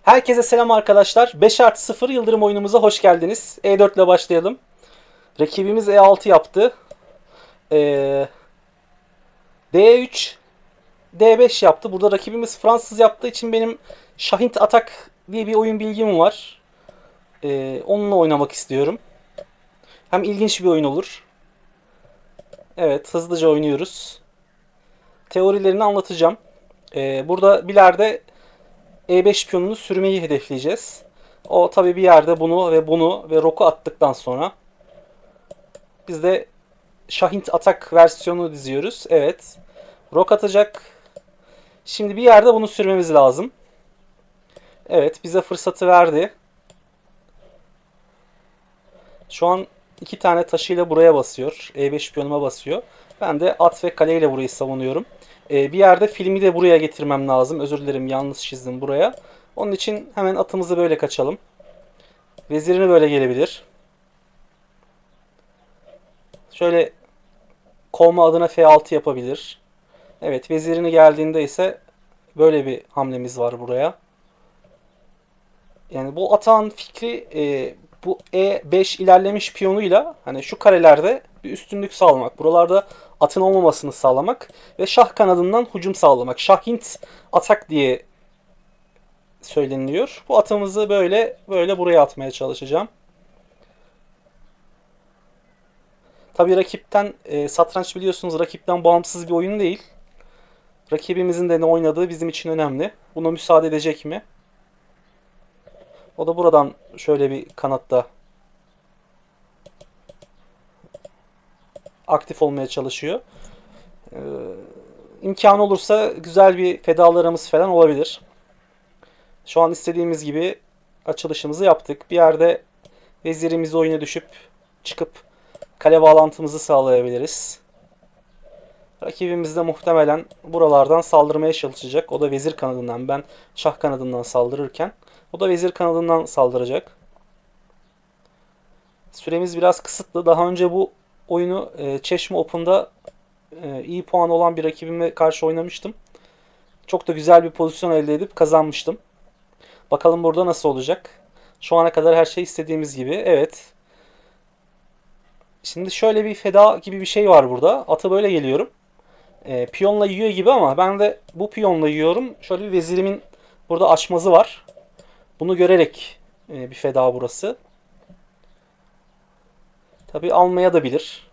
Herkese selam arkadaşlar. 5+0 Yıldırım oyunumuza hoş geldiniz. E4 ile başlayalım. Rakibimiz E6 yaptı. D3, D5 yaptı. Burada rakibimiz Fransız yaptığı için benim Şahint Atak diye bir oyun bilgim var. Onunla oynamak istiyorum. Hem ilginç bir oyun olur. Evet, hızlıca oynuyoruz. Teorilerini anlatacağım. Burada bilerde E5 piyonunu sürmeyi hedefleyeceğiz. O tabi bir yerde bunu ve roku attıktan sonra biz de Şahint Atak versiyonu diziyoruz. Evet. Rok atacak. Şimdi bir yerde bunu sürmemiz lazım. Evet, bize fırsatı verdi. Şu an iki tane taşıyla buraya basıyor. E5 piyonuma basıyor. Ben de at ve kaleyle burayı savunuyorum. Bir yerde filmi de buraya getirmem lazım. Özür dilerim, yanlış çizdim buraya. Onun için hemen atımızı böyle kaçalım. Vezirini böyle gelebilir. Şöyle kovma adına F6 yapabilir. Evet, vezirini geldiğinde ise böyle bir hamlemiz var buraya. Yani bu atağın fikri bu E5 ilerlemiş piyonuyla hani şu karelerde bir üstünlük sağlamak. Buralarda atın olmamasını sağlamak ve şah kanadından hücum sağlamak. Şah-Hint atak diye söyleniliyor. Bu atımızı böyle buraya atmaya çalışacağım. Tabi rakipten satranç biliyorsunuz rakipten bağımsız bir oyun değil. Rakibimizin de ne oynadığı bizim için önemli. Buna müsaade edecek mi? O da buradan şöyle bir kanatta aktif olmaya çalışıyor. İmkanı olursa güzel bir fedalarımız falan olabilir. Şu an istediğimiz gibi açılışımızı yaptık. Bir yerde vezirimiz oyuna düşüp çıkıp kale bağlantımızı sağlayabiliriz. Rakibimiz de muhtemelen buralardan saldırmaya çalışacak. O da vezir kanadından, ben şah kanadından saldırırken o da vezir kanadından saldıracak. Süremiz biraz kısıtlı. Daha önce bu oyunu Çeşme Open'da iyi puan olan bir rakibime karşı oynamıştım. Çok da güzel bir pozisyon elde edip kazanmıştım. Bakalım burada nasıl olacak. Şu ana kadar her şey istediğimiz gibi. Evet. Şimdi şöyle bir feda gibi bir şey var burada. Atı böyle geliyorum. Piyonla yiyor gibi ama ben de bu piyonla yiyorum. Şöyle bir vezirimin burada açmazı var. Bunu görerek bir feda burası. Tabi almaya da bilir.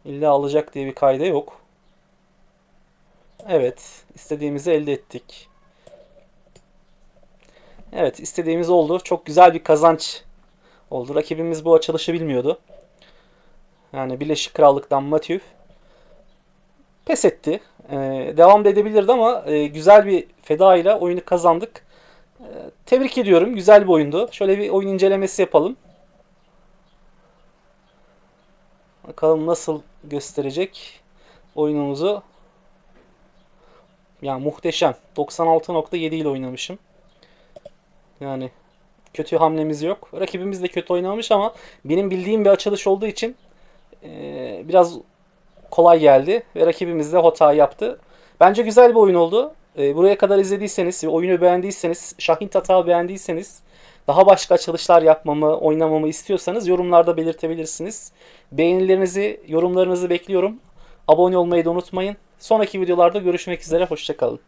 İlla alacak diye bir kayda yok. Evet, istediğimizi elde ettik. Evet, istediğimiz oldu. Çok güzel bir kazanç oldu. Rakibimiz bu açılışı bilmiyordu. Yani Birleşik Krallık'tan Matthew pes etti. Devam da edebilirdi ama güzel bir feda ile oyunu kazandık. Tebrik ediyorum. Güzel bir oyundu. Şöyle bir oyun incelemesi yapalım. Bakalım nasıl gösterecek oyunumuzu. Yani muhteşem. 96.7 ile oynamışım. Yani kötü hamlemiz yok. Rakibimiz de kötü oynamış ama benim bildiğim bir açılış olduğu için biraz kolay geldi ve rakibimiz de hata yaptı. Bence güzel bir oyun oldu. Buraya kadar izlediyseniz ve oyunu beğendiyseniz, Şahint Atak'ı beğendiyseniz, daha başka açılışlar yapmamı, oynamamı istiyorsanız yorumlarda belirtebilirsiniz. Beğenilerinizi, yorumlarınızı bekliyorum. Abone olmayı da unutmayın. Sonraki videolarda görüşmek üzere. Hoşça kalın.